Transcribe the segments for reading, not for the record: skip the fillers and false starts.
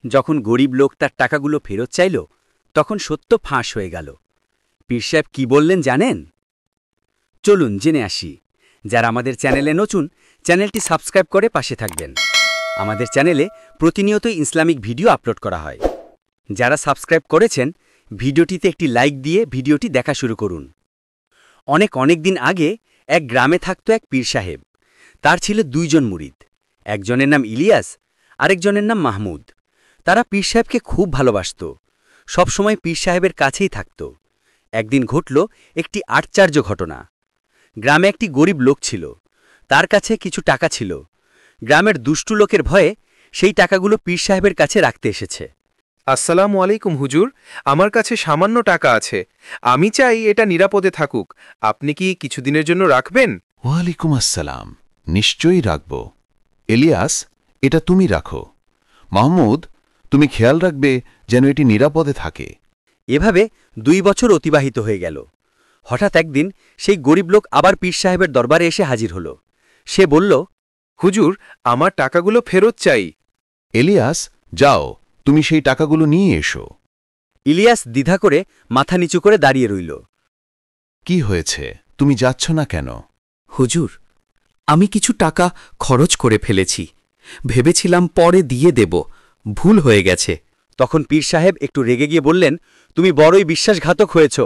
যখন গরিব লোক তার টাকাগুলো ফেরত চাইল তখন সত্য ফাঁস হয়ে গেল। পীর সাহেব কি বললেন জানেন? চলুন জেনে আসি। যারা আমাদের চ্যানেলে নতুন, চ্যানেলটি সাবস্ক্রাইব করে পাশে থাকবেন। আমাদের চ্যানেলে প্রতিনিয়ত ইসলামিক ভিডিও আপলোড করা হয়। যারা সাবস্ক্রাইব করেছেন, ভিডিওটিতে একটি লাইক দিয়ে ভিডিওটি দেখা শুরু করুন। অনেক দিন আগে এক গ্রামে থাকত এক পীর সাহেব। তার ছিল দুইজন মুরিদ, একজনের নাম ইলিয়াস, আরেকজনের নাম মাহমুদ। তারা পীর সাহেবকে খুব ভালোবাসত, সবসময় পীর সাহেবের কাছেই থাকত। একদিন ঘটল একটি আশ্চর্য ঘটনা। গ্রামে একটি গরিব লোক ছিল, তার কাছে কিছু টাকা ছিল। গ্রামের দুষ্টু লোকের ভয়ে সেই টাকাগুলো পীর সাহেবের কাছে রাখতে এসেছে। আসসালামু আলাইকুম হুজুর, আমার কাছে সামান্য টাকা আছে, আমি চাই এটা নিরাপদে থাকুক। আপনি কি কিছুদিনের জন্য রাখবেন? ওয়ালাইকুম আসসালাম, নিশ্চয়ই রাখব। এলিয়াস, এটা তুমি রাখো। মাহমুদ, তুমি খেয়াল রাখবে যেন এটি নিরাপদে থাকে। এভাবে 2 বছর অতিবাহিত হয়ে গেল। হঠাৎ একদিন সেই গরিব লোক আবার পীর সাহেবের দরবারে এসে হাজির হল। সে বলল, হুজুর, আমার টাকাগুলো ফেরত চাই। এলিয়াস, যাও, তুমি সেই টাকাগুলো নিয়ে এসো। ইলিয়াস দ্বিধা করে মাথা নিচু করে দাঁড়িয়ে রইল। কি হয়েছে, তুমি যাচ্ছ না কেন? হুজুর, আমি কিছু টাকা খরচ করে ফেলেছি, ভেবেছিলাম পরে দিয়ে দেব, ভুল হয়ে গেছে। তখন পীর সাহেব একটু রেগে গিয়ে বললেন, তুমি বড়ই বিশ্বাসঘাতক হয়েছ,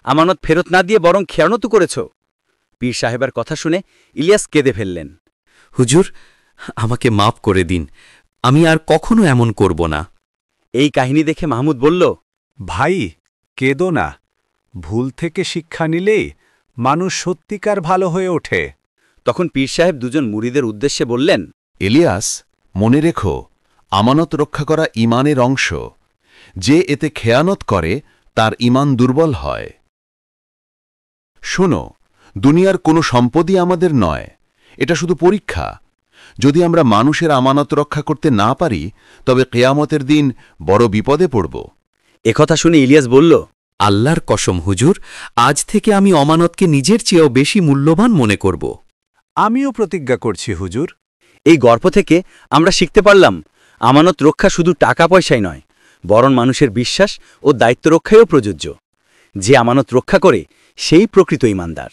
আমানত ফেরত না দিয়ে বরং খেয়ানত করেছ। পীর সাহেবের কথা শুনে ইলিয়াস কেঁদে ফেললেন। হুজুর, আমাকে মাফ করে দিন, আমি আর কখনো এমন করব না। এই কাহিনী দেখে মাহমুদ বলল, ভাই, কেঁদো না। ভুল থেকে শিক্ষা নিলেই মানুষ সত্যিকার ভালো হয়ে ওঠে। তখন পীর সাহেব দুজন মুরিদের উদ্দেশ্যে বললেন, এলিয়াস, মনে রেখো, আমানত রক্ষা করা ঈমানের অংশ। যে এতে খেয়ানত করে তার ঈমান দুর্বল হয়। শোনো, দুনিয়ার কোনো সম্পদই আমাদের নয়, এটা শুধু পরীক্ষা। যদি আমরা মানুষের আমানত রক্ষা করতে না পারি, তবে কিয়ামতের দিন বড় বিপদে পড়ব। একথা শুনে ইলিয়াস বলল, আল্লাহর কসম হুজুর, আজ থেকে আমি অমানতকে নিজের চেয়েও বেশি মূল্যবান মনে করব। আমিও প্রতিজ্ঞা করছি হুজুর। এই গল্প থেকে আমরা শিখতে পারলাম, আমানত রক্ষা শুধু টাকা পয়সাই নয়, বরং মানুষের বিশ্বাস ও দায়িত্ব রক্ষায়ও প্রযোজ্য। যে আমানত রক্ষা করে সেই প্রকৃত ঈমানদার।